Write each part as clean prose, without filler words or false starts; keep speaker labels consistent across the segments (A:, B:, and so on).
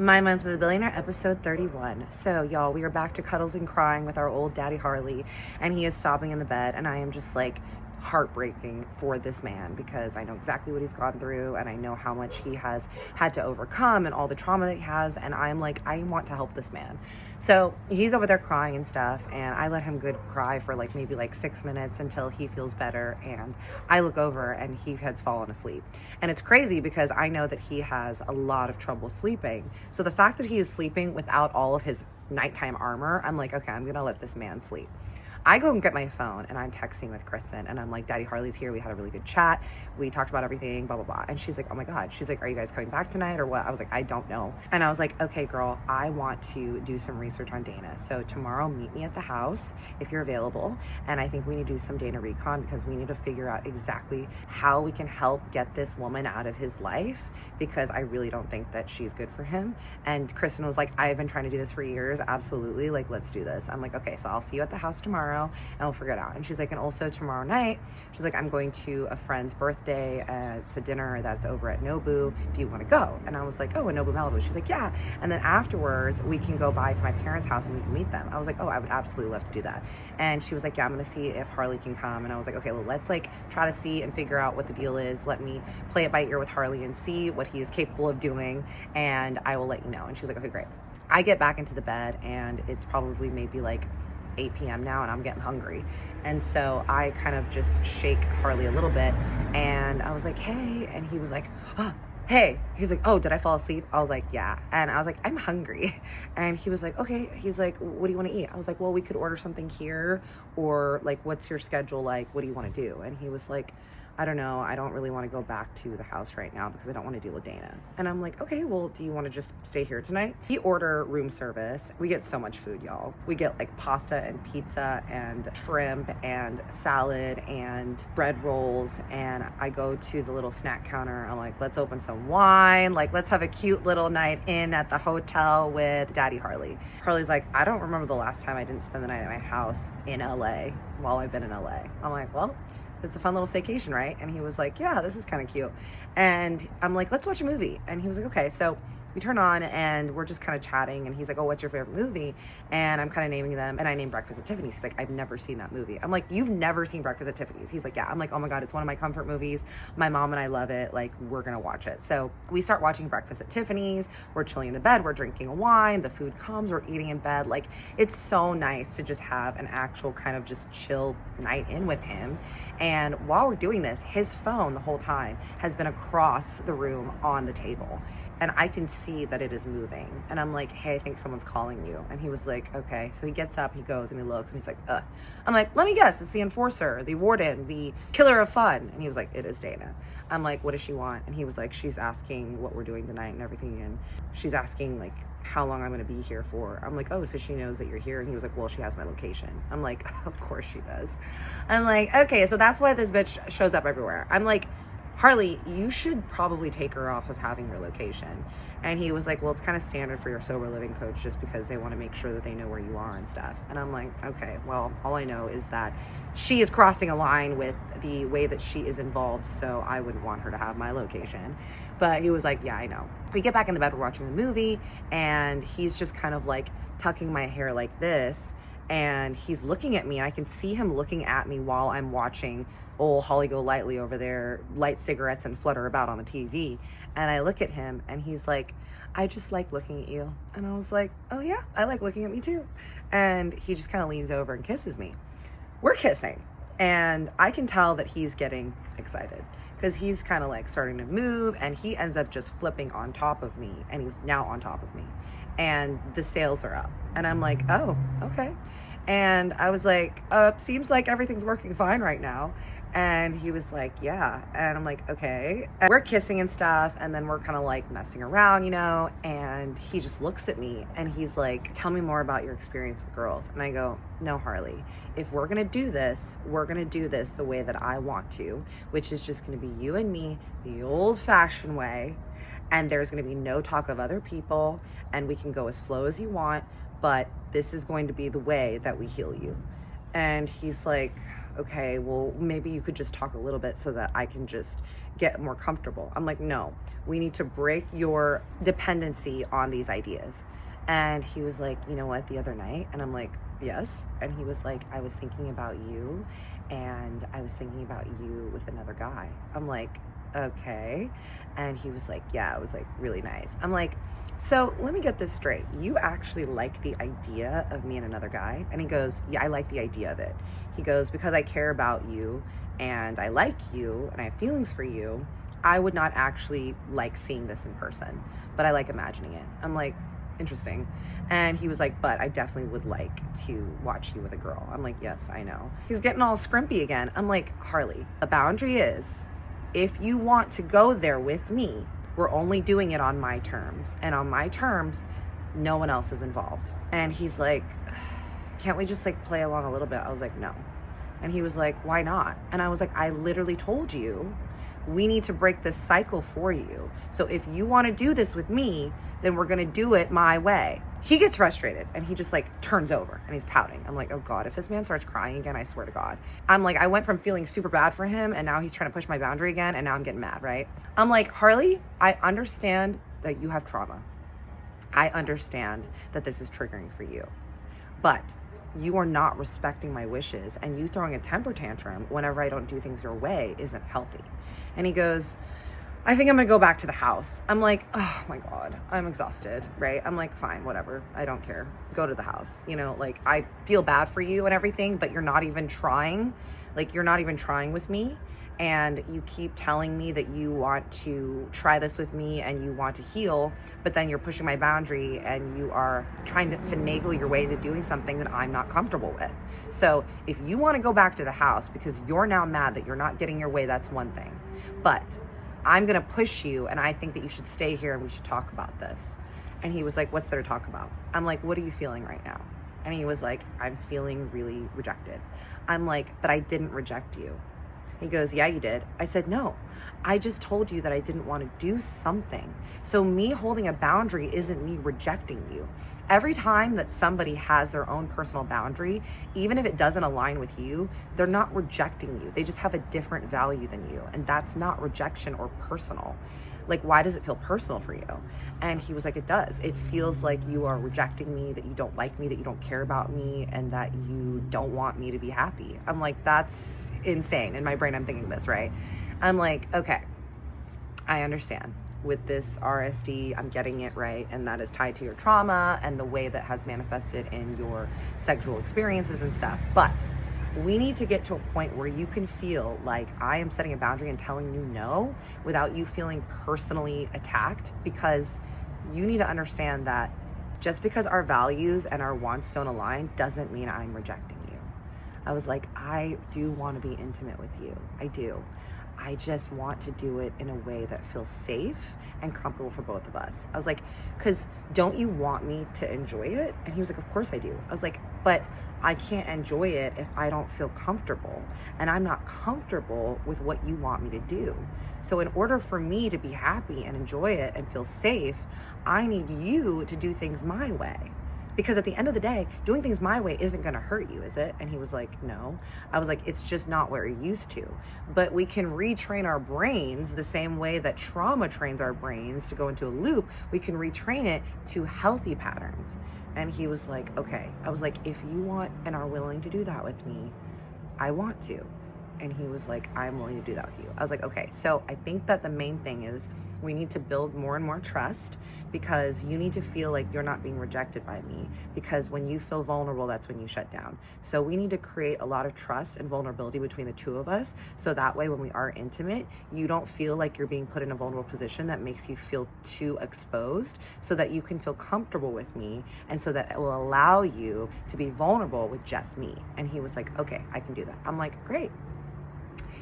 A: My Month of the Billionaire, episode 31. So, y'all, we are back to cuddles and crying with our old daddy Harley, and he is sobbing in the bed, and I am just like heartbreaking for this man because I know exactly what he's gone through, and I know how much he has had to overcome and all the trauma that he has, and I'm like, I want to help this man. So he's over there crying and stuff, and I let him good cry for like maybe like 6 minutes until he feels better, and I look over and he has fallen asleep. And it's crazy because I know that he has a lot of trouble sleeping. So the fact that he is sleeping without all of his nighttime armor, I'm like, okay, I'm gonna let this man sleep. I go and get my phone and I'm texting with Kristen and I'm like, Daddy Harley's here. We had a really good chat. We talked about everything, blah, blah, blah. And she's like, oh my God. She's like, are you guys coming back tonight or what? I was like, I don't know. And I was like, okay, girl, I want to do some research on Dana. So tomorrow, meet me at the house if you're available. And I think we need to do some Dana recon because we need to figure out exactly how we can help get this woman out of his life because I really don't think that she's good for him. And Kristen was like, I've been trying to do this for years. Absolutely. Like, let's do this. I'm like, okay, so I'll see you at the house tomorrow and we'll figure it out. And she's like, and also tomorrow night, she's like, I'm going to a friend's birthday. It's a dinner that's over at Nobu. Do you want to go? And I was like, oh, in Nobu, Malibu. She's like, yeah. And then afterwards, we can go by to my parents' house and you can meet them. I was like, oh, I would absolutely love to do that. And she was like, yeah, I'm going to see if Harley can come. And I was like, okay, well, let's like try to see and figure out what the deal is. Let me play it by ear with Harley and see what he is capable of doing. And I will let you know. And she was like, okay, great. I get back into the bed and it's probably maybe like 8 p.m. now and I'm getting hungry. And so I kind of just shake Harley a little bit and I was like, hey. And he was like, oh, hey. He's like, oh, did I fall asleep? I was like, yeah. And I was like, I'm hungry. And he was like, okay. He's like, what do you want to eat? I was like, well, we could order something here or like, what's your schedule like? What do you want to do? And he was like, I don't know. I don't really want to go back to the house right now because I don't want to deal with Dana. And I'm like, okay, well, do you want to just stay here tonight? We order room service. We get so much food, y'all. We get like pasta and pizza and shrimp and salad and bread rolls. And I go to the little snack counter. I'm like, let's open some wine. Like, let's have a cute little night in at the hotel with Daddy Harley. Harley's like, I don't remember the last time I didn't spend the night at my house in LA while I've been in LA. I'm like, well, it's a fun little staycation, right? And he was like, yeah, this is kind of cute. And I'm like, let's watch a movie. And he was like, okay. So we turn on and we're just kind of chatting. And he's like, oh, what's your favorite movie? And I'm kind of naming them. And I named Breakfast at Tiffany's. He's like, I've never seen that movie. I'm like, you've never seen Breakfast at Tiffany's? He's like, yeah. I'm like, oh my God, it's one of my comfort movies. My mom and I love it. Like, we're going to watch it. So we start watching Breakfast at Tiffany's. We're chilling in the bed. We're drinking a wine. The food comes. We're eating in bed. Like, it's so nice to just have an actual kind of just chill night in with him. And while we're doing this, his phone the whole time has been across the room on the table. And I can see that it is moving. And I'm like, hey, I think someone's calling you. And he was like, okay. So he gets up, he goes and he looks and he's like, I'm like, let me guess. It's the enforcer, the warden, the killer of fun. And he was like, it is Dana. I'm like, what does she want? And he was like, she's asking what we're doing tonight and everything. And she's asking like how long I'm going to be here for. I'm like, oh, so she knows that you're here. And he was like, well, she has my location. I'm like, of course she does. I'm like, okay, so that's why this bitch shows up everywhere. I'm like, Harley, you should probably take her off of having her location. And he was like, well, it's kind of standard for your sober living coach just because they want to make sure that they know where you are and stuff. And I'm like, okay, well, all I know is that she is crossing a line with the way that she is involved, so I wouldn't want her to have my location. But he was like, yeah, I know. We get back in the bed, we're watching the movie, and he's just kind of like tucking my hair like this. And he's looking at me, and I can see him looking at me while I'm watching old Holly Go Lightly over there, light cigarettes and flutter about on the TV. And I look at him, and he's like, I just like looking at you. And I was like, oh yeah, I like looking at me too. And he just kind of leans over and kisses me. We're kissing, and I can tell that he's getting excited because he's kind of like starting to move, and he ends up just flipping on top of me, and he's now on top of me. And the sails are up. And I'm like, oh, okay. And I was like, seems like everything's working fine right now. And he was like, yeah. And I'm like, okay. And we're kissing and stuff. And then we're kind of like messing around, you know. And he just looks at me and he's like, tell me more about your experience with girls. And I go, no, Harley, if we're going to do this, we're going to do this the way that I want to, which is just going to be you and me, the old fashioned way. And there's going to be no talk of other people, and we can go as slow as you want, but this is going to be the way that we heal you. And he's like, okay, well, maybe you could just talk a little bit so that I can just get more comfortable. I'm like, no, we need to break your dependency on these ideas. And he was like, you know what, the other night? And I'm like, yes. And he was like, I was thinking about you, and I was thinking about you with another guy. I'm like, okay. And he was like, yeah, it was like really nice. I'm like, so let me get this straight. You actually like the idea of me and another guy? And he goes, yeah, I like the idea of it. He goes, because I care about you and I like you and I have feelings for you, I would not actually like seeing this in person, but I like imagining it. I'm like, interesting. And he was like, but I definitely would like to watch you with a girl. I'm like, yes, I know. He's getting all scrimpy again. I'm like, Harley, the boundary is, if you want to go there with me, we're only doing it on my terms. And on my terms, no one else is involved. And he's like, can't we just like play along a little bit? I was like, no. And he was like, why not? And I was like, I literally told you, we need to break this cycle for you. So if you want to do this with me, then we're going to do it my way. He gets frustrated and he just like turns over and he's pouting. I'm like, oh God, if this man starts crying again, I swear to God. I'm like, I went from feeling super bad for him and now he's trying to push my boundary again and now I'm getting mad, right? I'm like, Harley, I understand that you have trauma. I understand that this is triggering for you, but you are not respecting my wishes, and you throwing a temper tantrum whenever I don't do things your way isn't healthy. And he goes, I think I'm gonna go back to the house. I'm like, oh my God, I'm exhausted, right? I'm like, fine, whatever. I don't care. Go to the house. You know, like, I feel bad for you and everything, but you're not even trying. Like, you're not even trying with me. And you keep telling me that you want to try this with me and you want to heal, but then you're pushing my boundary and you are trying to finagle your way into doing something that I'm not comfortable with. So if you want to go back to the house because you're now mad that you're not getting your way, that's one thing. But I'm going to push you, and I think that you should stay here and we should talk about this. And he was like, what's there to talk about? I'm like, what are you feeling right now? And he was like, I'm feeling really rejected. I'm like, but I didn't reject you. He goes, yeah, you did. I said, no, I just told you that I didn't want to do something. So me holding a boundary isn't me rejecting you. Every time that somebody has their own personal boundary, even if it doesn't align with you, they're not rejecting you. They just have a different value than you. And that's not rejection or personal. Like, why does it feel personal for you? And he was like, it does. It feels like you are rejecting me, that you don't like me, that you don't care about me, and that you don't want me to be happy. I'm like, that's insane. In my brain, I'm thinking this, right? I'm like, okay, I understand. With this RSD, I'm getting it, right? And that is tied to your trauma and the way that has manifested in your sexual experiences and stuff. But we need to get to a point where you can feel like I am setting a boundary and telling you no without you feeling personally attacked, because you need to understand that just because our values and our wants don't align doesn't mean I'm rejecting you. I was like, I do want to be intimate with you. I do. I just want to do it in a way that feels safe and comfortable for both of us. I was like, because don't you want me to enjoy it? And he was like, of course I do. I was like, but I can't enjoy it if I don't feel comfortable. And I'm not comfortable with what you want me to do. So in order for me to be happy and enjoy it and feel safe, I need you to do things my way. Because at the end of the day, doing things my way isn't going to hurt you, is it? And he was like, no. I was like, it's just not what we're used to. But we can retrain our brains the same way that trauma trains our brains to go into a loop. We can retrain it to healthy patterns. And he was like, okay. I was like, if you want and are willing to do that with me, I want to. And he was like, I'm willing to do that with you. I was like, okay. So I think that the main thing is we need to build more and more trust, because you need to feel like you're not being rejected by me, because when you feel vulnerable, that's when you shut down. So we need to create a lot of trust and vulnerability between the two of us. So that way, when we are intimate, you don't feel like you're being put in a vulnerable position that makes you feel too exposed, so that you can feel comfortable with me. And so that it will allow you to be vulnerable with just me. And he was like, okay, I can do that. I'm like, great.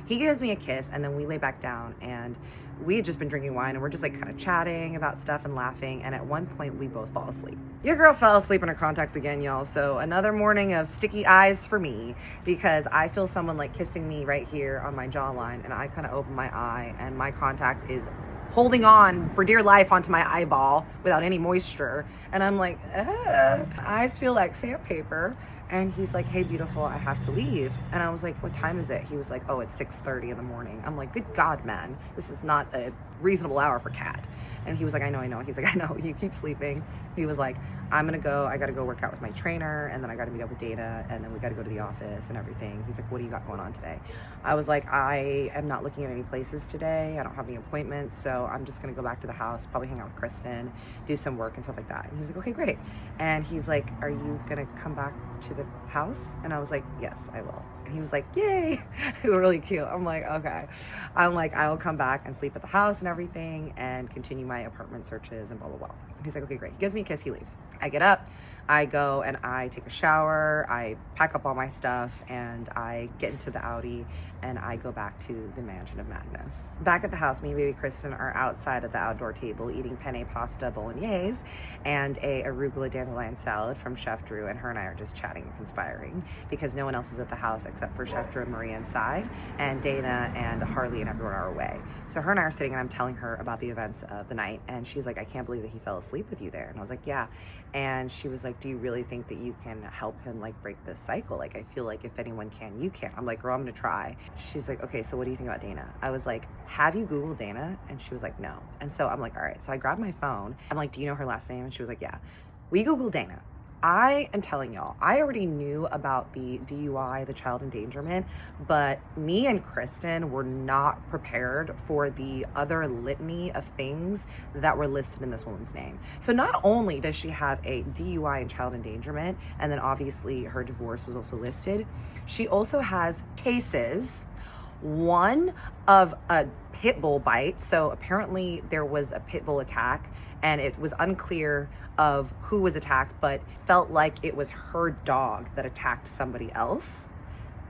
A: He gives me a kiss, and then we lay back down, and we had just been drinking wine, and we're just like kind of chatting about stuff and laughing. And at one point we both fall asleep. Your girl fell asleep in her contacts again, y'all. So another morning of sticky eyes for me, because I feel someone like kissing me right here on my jawline, and I kind of open my eye, and my contact is holding on for dear life onto my eyeball without any moisture. And I'm like, eyes feel like sandpaper. And he's like, hey, beautiful, I have to leave. And I was like, what time is it? He was like, oh, it's 6:30 in the morning. I'm like, good God, man, this is not a reasonable hour for Cat. And he was like, I know. He's like, I know, you keep sleeping. He was like, I gotta go work out with my trainer, and then I gotta meet up with Dana, and then we gotta go to the office and everything. He's like, what do you got going on today? I was like, I am not looking at any places today. I don't have any appointments, so I'm just gonna go back to the house, probably hang out with Kristen, do some work and stuff like that. And he was like, okay, great. And he's like, are you gonna come back to the house? And I was like, yes, I will. And he was like, yay. It was really cute. I'm like, okay. I'm like, I will come back and sleep at the house and everything and continue my apartment searches and blah, blah, blah. And he's like, okay, great. He gives me a kiss, he leaves. I get up, I go and I take a shower, I pack up all my stuff, and I get into the Audi and I go back to the Mansion of Madness. Back at the house, me and baby Kristen are outside at the outdoor table eating penne pasta bolognese and a arugula dandelion salad from Chef Drew, and her and I are just chatting and conspiring because no one else is at the house except for Chef Drew and Maria inside, and Dana and Harley and everyone are away. So her and I are sitting and I'm telling her about the events of the night, and she's like, I can't believe that he fell asleep with you there. And I was like, yeah. And she was like, do you really think that you can help him like break this cycle? Like, I feel like if anyone can, you can. I'm like, girl, I'm gonna try. She's like, okay, so what do you think about Dana? I was like, have you Googled Dana? And she was like, no. And so I'm like, all right. So I grabbed my phone. I'm like, do you know her last name? And she was like, yeah. We Googled Dana. I am telling y'all, I already knew about the DUI, the child endangerment, but me and Kristen were not prepared for the other litany of things that were listed in this woman's name. So not only does she have a DUI and child endangerment, and then obviously her divorce was also listed, she also has cases, one of a pit bull bite. So apparently there was a pit bull attack, and it was unclear of who was attacked, but felt like it was her dog that attacked somebody else.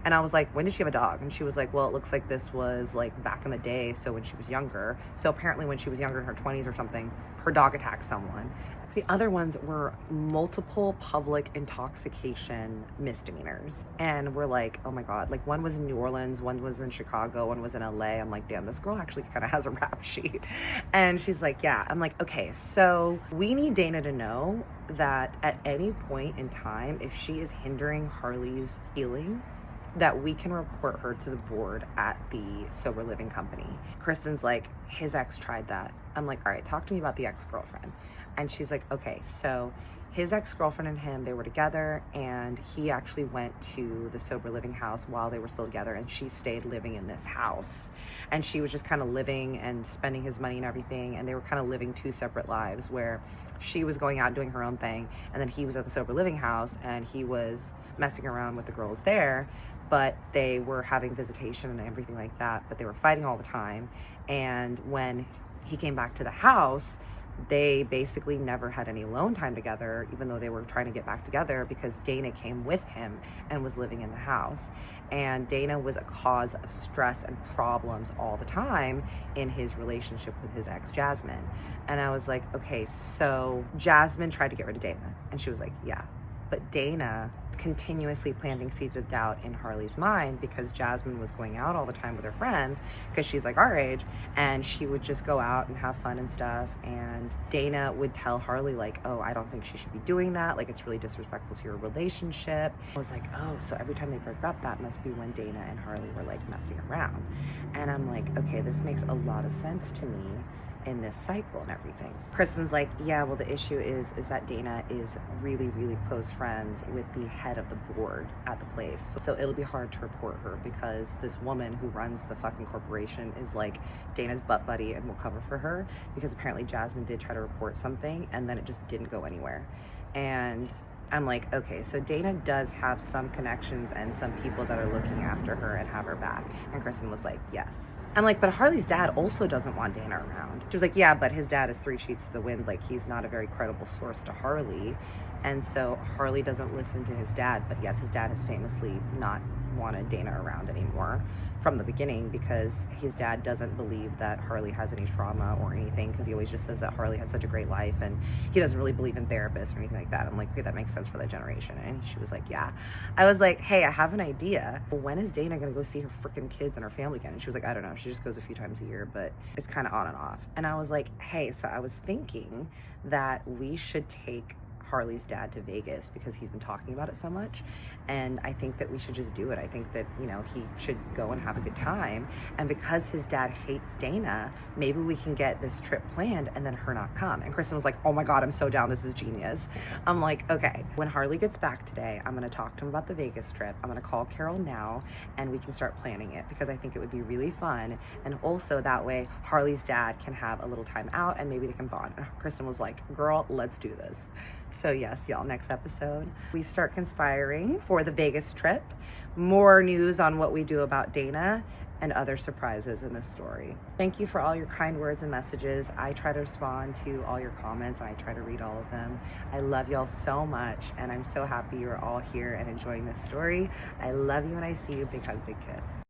A: And I was like, when did she have a dog? And she was like, well, it looks like this was like back in the day, so when she was younger. So apparently when she was younger, in her 20s or something, her dog attacked someone. The other ones were multiple public intoxication misdemeanors. And we're like, oh my God, like one was in New Orleans, one was in Chicago, one was in LA. I'm like, damn, this girl actually kind of has a rap sheet. And she's like, yeah. I'm like, okay, so we need Dana to know that at any point in time, if she is hindering Harley's healing, that we can report her to the board at the sober living company. Kristen's like, his ex tried that. I'm like, all right, talk to me about the ex-girlfriend. And she's like, okay, so his ex-girlfriend and him, they were together, and he actually went to the sober living house while they were still together, and she stayed living in this house. And she was just kind of living and spending his money and everything, and they were kind of living two separate lives where she was going out doing her own thing, and then he was at the sober living house, and he was messing around with the girls there, but they were having visitation and everything like that, but they were fighting all the time. And when he came back to the house, they basically never had any alone time together, even though they were trying to get back together, because Dana came with him and was living in the house. And Dana was a cause of stress and problems all the time in his relationship with his ex, Jasmine. And I was like, okay, so Jasmine tried to get rid of Dana. And she was like, yeah. But Dana continuously planting seeds of doubt in Harley's mind, because Jasmine was going out all the time with her friends, because she's like our age, and she would just go out and have fun and stuff. And Dana would tell Harley like, oh, I don't think she should be doing that. Like, it's really disrespectful to your relationship. I was like, oh, so every time they broke up, that must be when Dana and Harley were like messing around. And I'm like, okay, this makes a lot of sense to me in this cycle and everything. Kristen's like, yeah, well, the issue is that Dana is really, really close friends with the head of the board at the place. So it'll be hard to report her, because this woman who runs the fucking corporation is like Dana's butt buddy and will cover for her, because apparently Jasmine did try to report something and then it just didn't go anywhere. And I'm like, okay, so Dana does have some connections and some people that are looking after her and have her back. And Kristen was like, yes. I'm like, but Harley's dad also doesn't want Dana around. She was like, yeah, but his dad is 3 sheets to the wind. Like, he's not a very credible source to Harley. And so Harley doesn't listen to his dad. But yes, his dad has famously not wanted Dana around anymore from the beginning, because his dad doesn't believe that Harley has any trauma or anything, because he always just says that Harley had such a great life, and he doesn't really believe in therapists or anything like that. I'm like, okay, that makes sense for that generation. And she was like, yeah. I was like, hey, I have an idea. When is Dana gonna go see her freaking kids and her family again? And she was like, I don't know, she just goes a few times a year, but it's kind of on and off. And I was like, hey, so I was thinking that we should take Harley's dad to Vegas because he's been talking about it so much. And I think that we should just do it. I think that, you know, he should go and have a good time. And because his dad hates Dana, maybe we can get this trip planned and then her not come. And Kristen was like, oh my God, I'm so down. This is genius. I'm like, okay, when Harley gets back today, I'm going to talk to him about the Vegas trip. I'm going to call Carol now and we can start planning it because I think it would be really fun. And also that way Harley's dad can have a little time out and maybe they can bond. And Kristen was like, girl, let's do this. So yes, y'all, next episode, we start conspiring for the Vegas trip. More news on what we do about Dana and other surprises in this story. Thank you for all your kind words and messages. I try to respond to all your comments and I try to read all of them. I love y'all so much and I'm so happy you're all here and enjoying this story. I love you and I see you. Big hug, big kiss.